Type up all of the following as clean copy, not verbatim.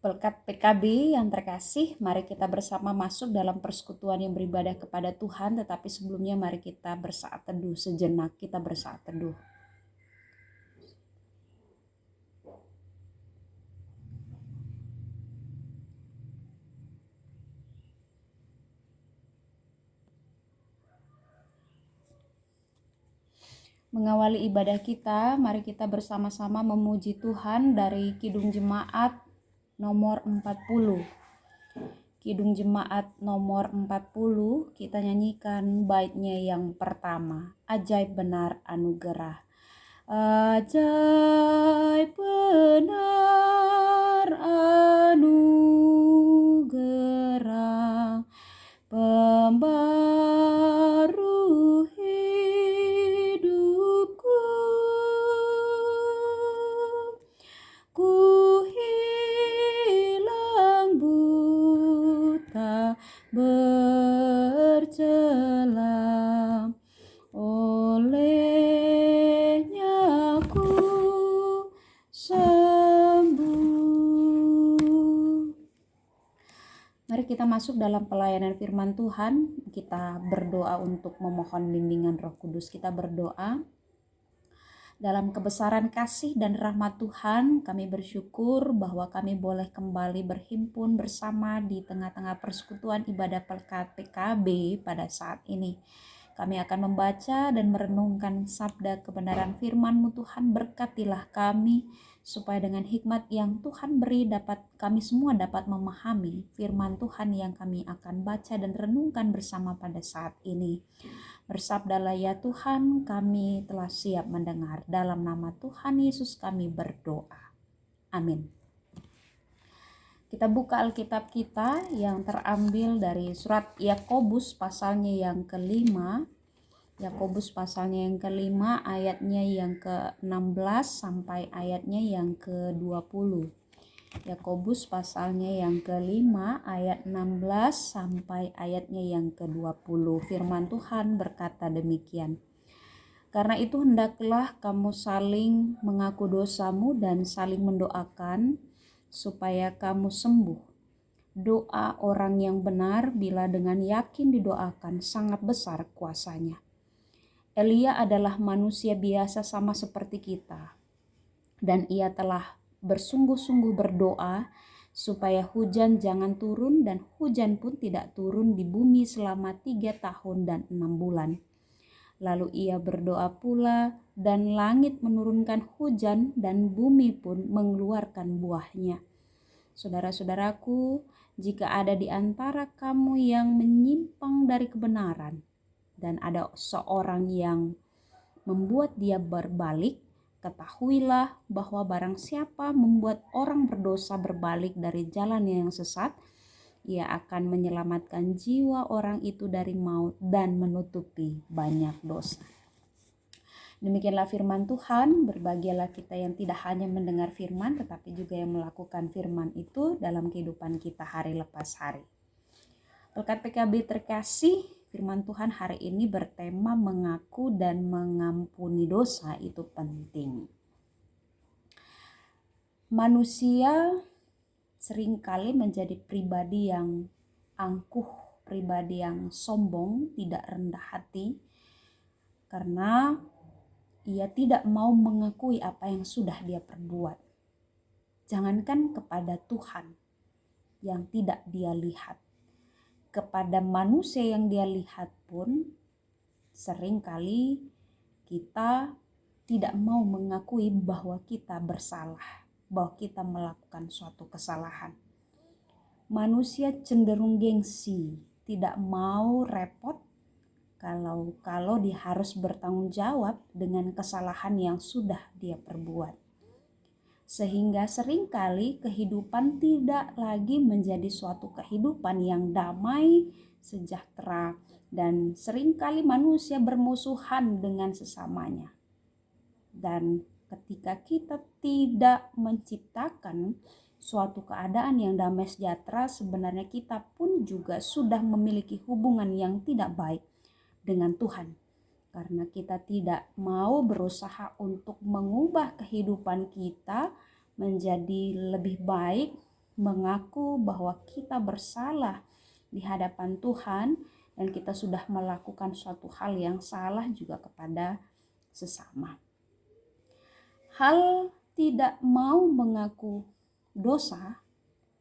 Pelkat PKB yang terkasih, mari kita bersama masuk dalam persekutuan yang beribadah kepada Tuhan. Tetapi sebelumnya mari kita bersaat teduh sejenak, kita bersaat teduh. Mengawali ibadah kita, mari kita bersama-sama memuji Tuhan dari Kidung Jemaat nomor 40. Kidung Jemaat nomor 40, kita nyanyikan baitnya yang pertama, Ajaib Benar Anugerah. Ajaib benar anugerah, pembaru hidupku. Ku hilang buta bercela, olehnya ku sembuh. Mari kita masuk dalam pelayanan firman Tuhan. Kita berdoa untuk memohon bimbingan Roh Kudus. Kita berdoa. Dalam kebesaran kasih dan rahmat Tuhan, kami bersyukur bahwa kami boleh kembali berhimpun bersama di tengah-tengah persekutuan ibadah Pelkat PKB pada saat ini. Kami akan membaca dan merenungkan sabda kebenaran firman-Mu Tuhan. Berkatilah kami supaya dengan hikmat yang Tuhan beri kami semua dapat memahami firman Tuhan yang kami akan baca dan renungkan bersama pada saat ini. Bersabdalah ya Tuhan, kami telah siap mendengar. Dalam nama Tuhan Yesus kami berdoa. Amin. Kita buka Alkitab kita yang terambil dari surat Yakobus pasalnya yang kelima. Yakobus pasalnya yang kelima, ayatnya yang ke-16 sampai ayatnya yang ke-20. Yakobus pasalnya yang kelima, ayat 16 sampai ayatnya yang ke-20. Firman Tuhan berkata demikian. Karena itu hendaklah kamu saling mengaku dosamu dan saling mendoakan supaya kamu sembuh. Doa orang yang benar bila dengan yakin didoakan sangat besar kuasanya. Elia adalah manusia biasa sama seperti kita, dan ia telah bersungguh-sungguh berdoa supaya hujan jangan turun, dan hujan pun tidak turun di bumi selama 3 tahun dan 6 bulan. Lalu ia berdoa pula, dan langit menurunkan hujan dan bumi pun mengeluarkan buahnya. Saudara-saudaraku, jika ada di antara kamu yang menyimpang dari kebenaran dan ada seorang yang membuat dia berbalik, ketahuilah bahwa barang siapa membuat orang berdosa berbalik dari jalan yang sesat, ia akan menyelamatkan jiwa orang itu dari maut dan menutupi banyak dosa. Demikianlah firman Tuhan. Berbahagialah kita yang tidak hanya mendengar firman, tetapi juga yang melakukan firman itu dalam kehidupan kita hari lepas hari. Pelkat PKB terkasih, firman Tuhan hari ini bertema mengaku dan mengampuni dosa itu penting. Manusia seringkali menjadi pribadi yang angkuh, pribadi yang sombong, tidak rendah hati, karena ia tidak mau mengakui apa yang sudah dia perbuat. Jangankan kepada Tuhan yang tidak dia lihat, kepada manusia yang dia lihat pun seringkali kita tidak mau mengakui bahwa kita bersalah, bahwa kita melakukan suatu kesalahan. Manusia cenderung gengsi, tidak mau repot kalau dia harus bertanggung jawab dengan kesalahan yang sudah dia perbuat. Sehingga seringkali kehidupan tidak lagi menjadi suatu kehidupan yang damai, sejahtera, dan seringkali manusia bermusuhan dengan sesamanya. Dan ketika kita tidak menciptakan suatu keadaan yang damai sejahtera, sebenarnya kita pun juga sudah memiliki hubungan yang tidak baik dengan Tuhan. Karena kita tidak mau berusaha untuk mengubah kehidupan kita menjadi lebih baik mengaku bahwa kita bersalah di hadapan Tuhan dan kita sudah melakukan suatu hal yang salah juga kepada sesama. Hal tidak mau mengaku dosa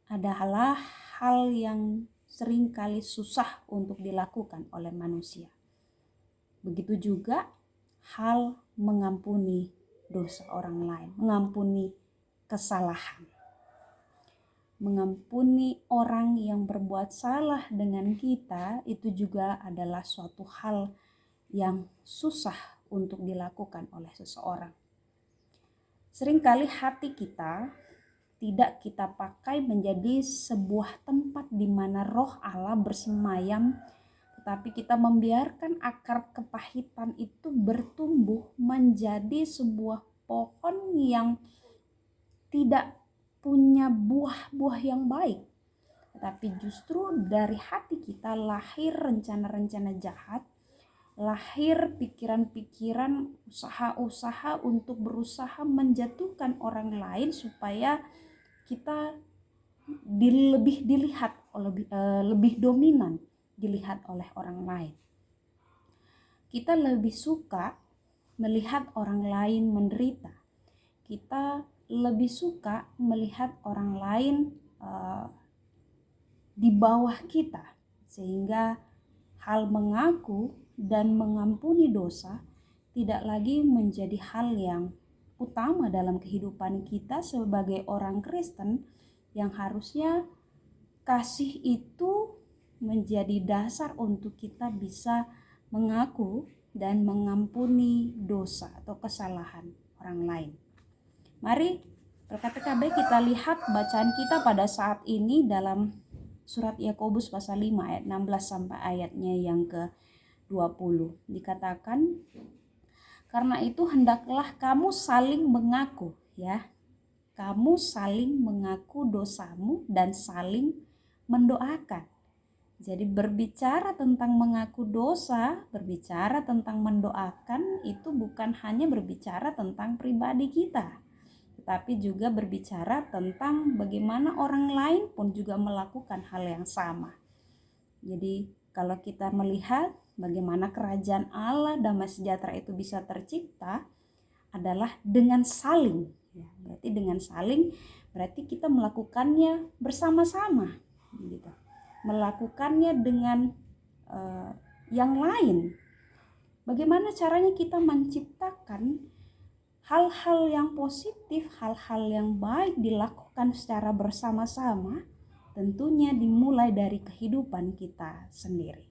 adalah hal yang seringkali susah untuk dilakukan oleh manusia. Begitu juga hal mengampuni dosa orang lain, mengampuni kesalahan. Mengampuni orang yang berbuat salah dengan kita itu juga adalah suatu hal yang susah untuk dilakukan oleh seseorang. Seringkali hati kita tidak kita pakai menjadi sebuah tempat di mana roh Allah bersemayam, tetapi kita membiarkan akar kepahitan itu bertumbuh menjadi sebuah pohon yang tidak punya buah-buah yang baik. Tetapi justru dari hati kita lahir rencana-rencana jahat, lahir pikiran-pikiran, usaha-usaha untuk berusaha menjatuhkan orang lain supaya kita lebih dominan dilihat oleh orang lain. Kita lebih suka melihat orang lain menderita. Kita lebih suka melihat orang lain di bawah kita, sehingga hal mengaku dan mengampuni dosa tidak lagi menjadi hal yang utama dalam kehidupan kita sebagai orang Kristen, yang harusnya kasih itu menjadi dasar untuk kita bisa mengaku dan mengampuni dosa atau kesalahan orang lain. Mari PKB kita lihat bacaan kita pada saat ini dalam surat Yakobus pasal 5 ayat 16 sampai ayatnya yang ke-20. Dikatakan, karena itu hendaklah kamu saling mengaku, ya. Kamu saling mengaku dosamu dan saling mendoakan. Jadi berbicara tentang mengaku dosa, berbicara tentang mendoakan itu bukan hanya berbicara tentang pribadi kita, tetapi juga berbicara tentang bagaimana orang lain pun juga melakukan hal yang sama. Jadi kalau kita melihat bagaimana kerajaan Allah damai sejahtera itu bisa tercipta adalah dengan saling. Ya, berarti dengan saling berarti kita melakukannya bersama-sama, gitu. Melakukannya dengan yang lain. Bagaimana caranya kita menciptakan hal-hal yang positif, hal-hal yang baik dilakukan secara bersama-sama? Tentunya dimulai dari kehidupan kita sendiri.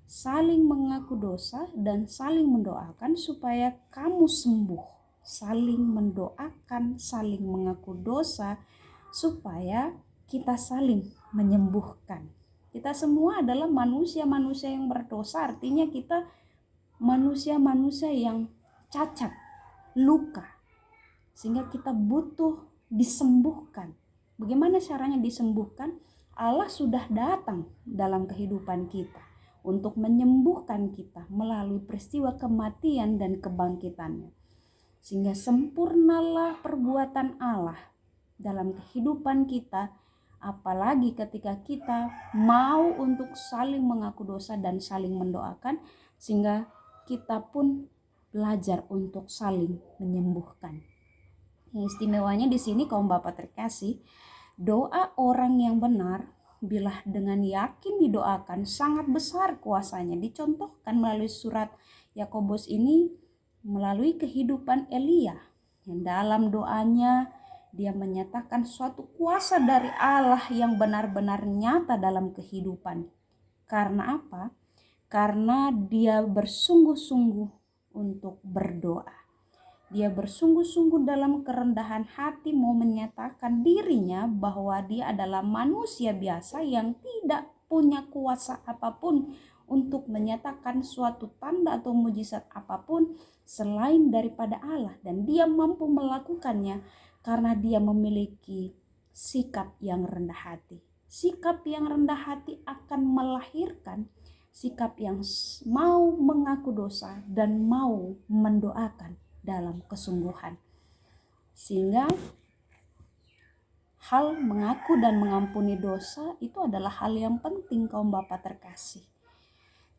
Saling mengaku dosa dan saling mendoakan supaya kamu sembuh. Saling mendoakan, saling mengaku dosa supaya kita saling menyembuhkan. Kita semua adalah manusia-manusia yang berdosa, artinya kita manusia-manusia yang cacat, luka, sehingga kita butuh disembuhkan. Bagaimana caranya disembuhkan? Allah sudah datang dalam kehidupan kita untuk menyembuhkan kita melalui peristiwa kematian dan kebangkitannya. Sehingga sempurnalah perbuatan Allah dalam kehidupan kita, apalagi ketika kita mau untuk saling mengaku dosa dan saling mendoakan, sehingga kita pun belajar untuk saling menyembuhkan. Yang istimewanya di sini kaum Bapak terkasih, doa orang yang benar bila dengan yakin didoakan sangat besar kuasanya. Dicontohkan melalui surat Yakobus ini melalui kehidupan Elia, yang dalam doanya dia menyatakan suatu kuasa dari Allah yang benar-benar nyata dalam kehidupan. Karena apa? Karena dia bersungguh-sungguh untuk berdoa. Dia bersungguh-sungguh dalam kerendahan hati mau menyatakan dirinya bahwa dia adalah manusia biasa yang tidak punya kuasa apapun untuk menyatakan suatu tanda atau mujizat apapun selain daripada Allah, dan dia mampu melakukannya karena dia memiliki sikap yang rendah hati. Sikap yang rendah hati akan melahirkan sikap yang mau mengaku dosa dan mau mendoakan dalam kesungguhan. Sehingga hal mengaku dan mengampuni dosa itu adalah hal yang penting kaum Bapa terkasih.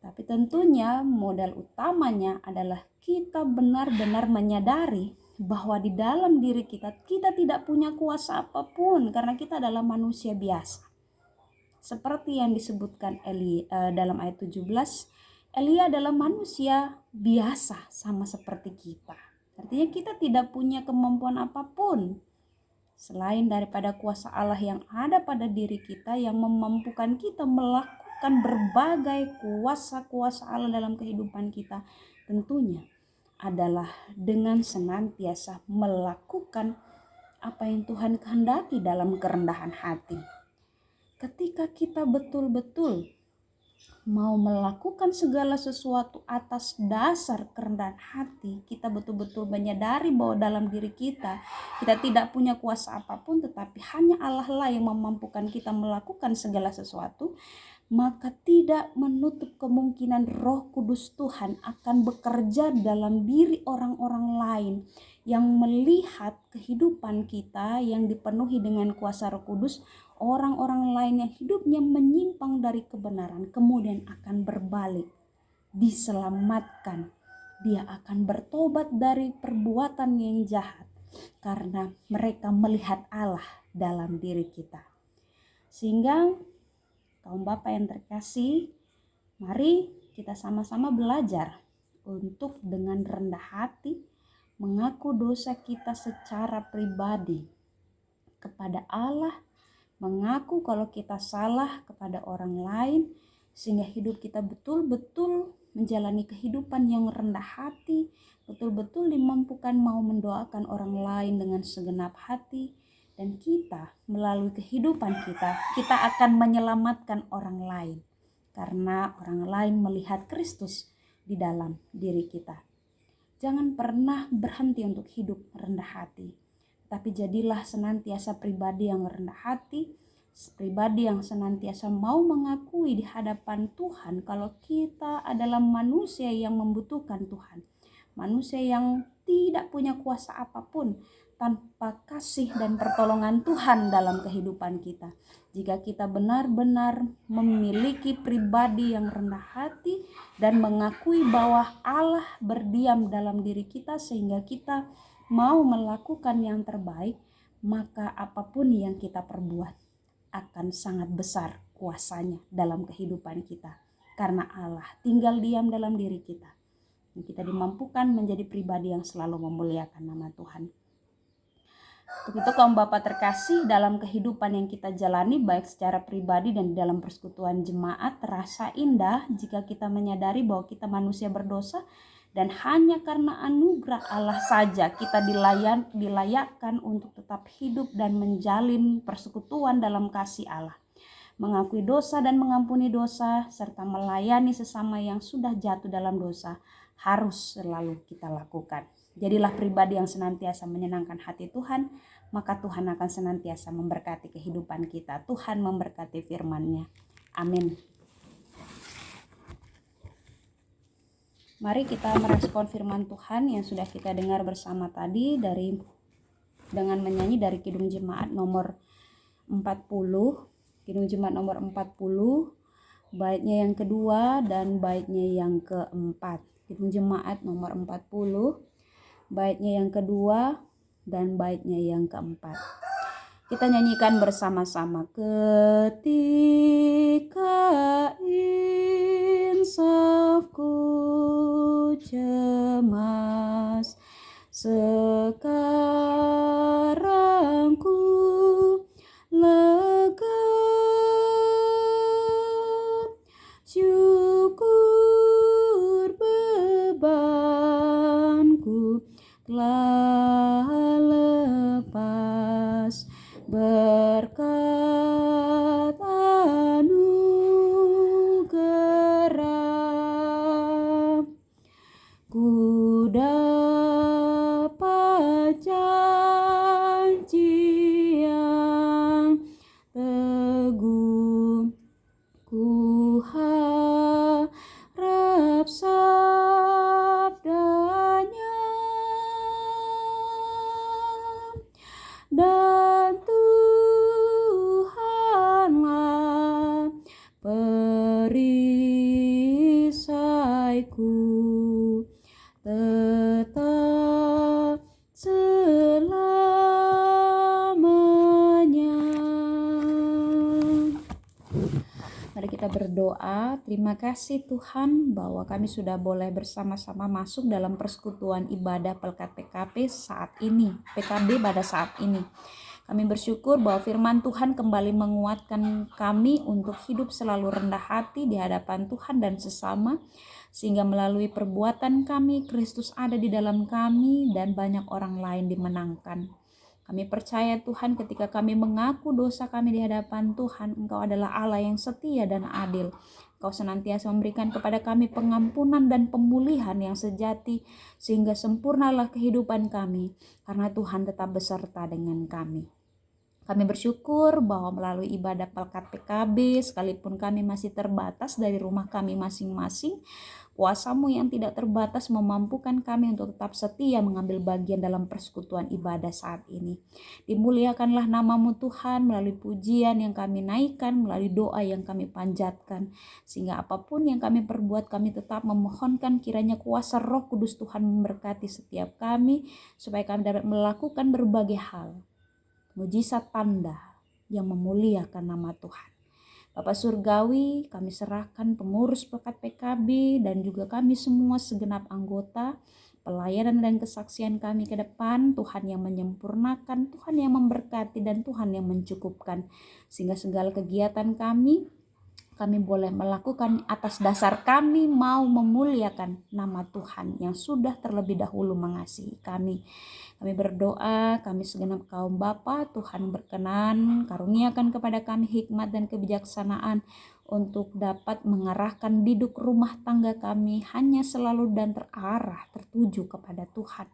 Tapi tentunya modal utamanya adalah kita benar-benar menyadari bahwa di dalam diri kita tidak punya kuasa apapun karena kita adalah manusia biasa. Seperti yang disebutkan dalam ayat 17, Elia adalah manusia biasa sama seperti kita. Artinya kita tidak punya kemampuan apapun selain daripada kuasa Allah yang ada pada diri kita yang memampukan kita melakukan berbagai kuasa-kuasa Allah dalam kehidupan kita. Tentunya adalah dengan senantiasa melakukan apa yang Tuhan kehendaki dalam kerendahan hati. Ketika kita betul-betul mau melakukan segala sesuatu atas dasar kerendahan hati, kita betul-betul menyadari bahwa dalam diri kita tidak punya kuasa apapun, tetapi hanya Allah lah yang memampukan kita melakukan segala sesuatu, maka tidak menutup kemungkinan Roh Kudus Tuhan akan bekerja dalam diri orang-orang lain yang melihat kehidupan kita yang dipenuhi dengan kuasa Roh Kudus. Orang-orang lain yang hidupnya menyimpang dari kebenaran kemudian akan berbalik, diselamatkan. Dia akan bertobat dari perbuatan yang jahat karena mereka melihat Allah dalam diri kita. Sehingga kaum Bapa yang terkasih, mari kita sama-sama belajar untuk dengan rendah hati mengaku dosa kita secara pribadi kepada Allah, mengaku kalau kita salah kepada orang lain, sehingga hidup kita betul-betul menjalani kehidupan yang rendah hati, betul-betul dimampukan mau mendoakan orang lain dengan segenap hati, dan kita melalui kehidupan kita akan menyelamatkan orang lain karena orang lain melihat Kristus di dalam diri kita. Jangan pernah berhenti untuk hidup rendah hati, tapi jadilah senantiasa pribadi yang rendah hati, pribadi yang senantiasa mau mengakui di hadapan Tuhan kalau kita adalah manusia yang membutuhkan Tuhan, manusia yang tidak punya kuasa apapun tanpa kasih dan pertolongan Tuhan dalam kehidupan kita. Jika kita benar-benar memiliki pribadi yang rendah hati dan mengakui bahwa Allah berdiam dalam diri kita sehingga kita mau melakukan yang terbaik, maka apapun yang kita perbuat akan sangat besar kuasanya dalam kehidupan kita. Karena Allah tinggal diam dalam diri kita. Dan kita dimampukan menjadi pribadi yang selalu memuliakan nama Tuhan. Untuk itu kaum Bapa terkasih, dalam kehidupan yang kita jalani baik secara pribadi dan dalam persekutuan jemaat, terasa indah jika kita menyadari bahwa kita manusia berdosa dan hanya karena anugerah Allah saja kita dilayakkan untuk tetap hidup dan menjalin persekutuan dalam kasih Allah. Mengakui dosa dan mengampuni dosa serta melayani sesama yang sudah jatuh dalam dosa harus selalu kita lakukan. Jadilah pribadi yang senantiasa menyenangkan hati Tuhan, maka Tuhan akan senantiasa memberkati kehidupan kita. Tuhan memberkati firman-Nya. Amin. Mari kita merespon firman Tuhan yang sudah kita dengar bersama tadi dengan menyanyi dari Kidung Jemaat nomor 40. Kidung Jemaat nomor 40, baitnya yang kedua dan baitnya yang keempat. Kidung Jemaat nomor 40, baitnya yang kedua dan baitnya yang keempat. Kita nyanyikan bersama-sama. Ketika insafku cemas, sekarang ku lega, syukur bebanku telah lepas, berkat anugerah ku dapat janji yang teguh, ku harap sabdanya dan kita berdoa. Terima kasih Tuhan bahwa kami sudah boleh bersama-sama masuk dalam persekutuan ibadah Pelkat PKB saat ini, PKB pada saat ini. Kami bersyukur bahwa firman Tuhan kembali menguatkan kami untuk hidup selalu rendah hati di hadapan Tuhan dan sesama, sehingga melalui perbuatan kami, Kristus ada di dalam kami dan banyak orang lain dimenangkan. Kami percaya Tuhan ketika kami mengaku dosa kami di hadapan Tuhan, Engkau adalah Allah yang setia dan adil. Engkau senantiasa memberikan kepada kami pengampunan dan pemulihan yang sejati, sehingga sempurnalah kehidupan kami, karena Tuhan tetap beserta dengan kami. Kami bersyukur bahwa melalui ibadah Pelkat PKB, sekalipun kami masih terbatas dari rumah kami masing-masing, kuasa-Mu yang tidak terbatas memampukan kami untuk tetap setia mengambil bagian dalam persekutuan ibadah saat ini. Dimuliakanlah nama-Mu Tuhan melalui pujian yang kami naikkan, melalui doa yang kami panjatkan, sehingga apapun yang kami perbuat, kami tetap memohonkan kiranya kuasa Roh Kudus Tuhan memberkati setiap kami, supaya kami dapat melakukan berbagai hal, mujizat tanda yang memuliakan nama Tuhan. Bapak Surgawi, kami serahkan pengurus Pelkat PKB dan juga kami semua segenap anggota, pelayanan dan kesaksian kami ke depan. Tuhan yang menyempurnakan, Tuhan yang memberkati, dan Tuhan yang mencukupkan, sehingga segala kegiatan kami boleh melakukan atas dasar kami mau memuliakan nama Tuhan yang sudah terlebih dahulu mengasihi kami. Kami berdoa, kami segenap kaum Bapa, Tuhan berkenan karuniakan kepada kami hikmat dan kebijaksanaan untuk dapat mengarahkan biduk rumah tangga kami hanya selalu dan terarah tertuju kepada Tuhan.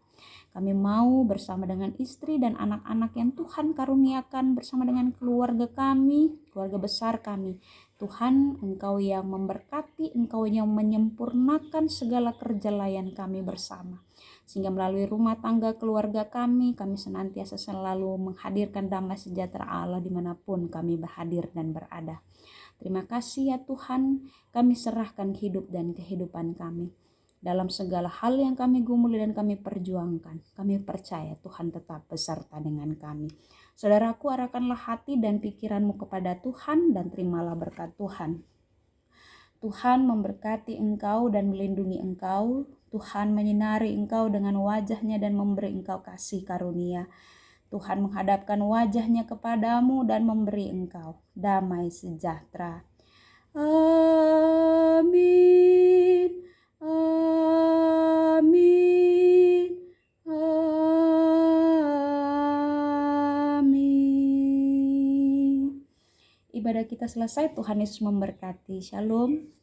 Kami mau bersama dengan istri dan anak-anak yang Tuhan karuniakan, bersama dengan keluarga kami, keluarga besar kami. Tuhan, Engkau yang memberkati, Engkau yang menyempurnakan segala kerjalayan kami bersama. Sehingga melalui rumah tangga keluarga kami senantiasa selalu menghadirkan damai sejahtera Allah dimanapun kami berhadir dan berada. Terima kasih ya Tuhan, kami serahkan hidup dan kehidupan kami. Dalam segala hal yang kami gumuli dan kami perjuangkan, kami percaya Tuhan tetap beserta dengan kami. Saudaraku, arahkanlah hati dan pikiranmu kepada Tuhan dan terimalah berkat Tuhan. Tuhan memberkati engkau dan melindungi engkau. Tuhan menyinari engkau dengan wajah-Nya dan memberi engkau kasih karunia. Tuhan menghadapkan wajah-Nya kepadamu dan memberi engkau damai sejahtera. Amin. Amin. Amin. Ibadah kita selesai. Tuhan Yesus memberkati. Shalom.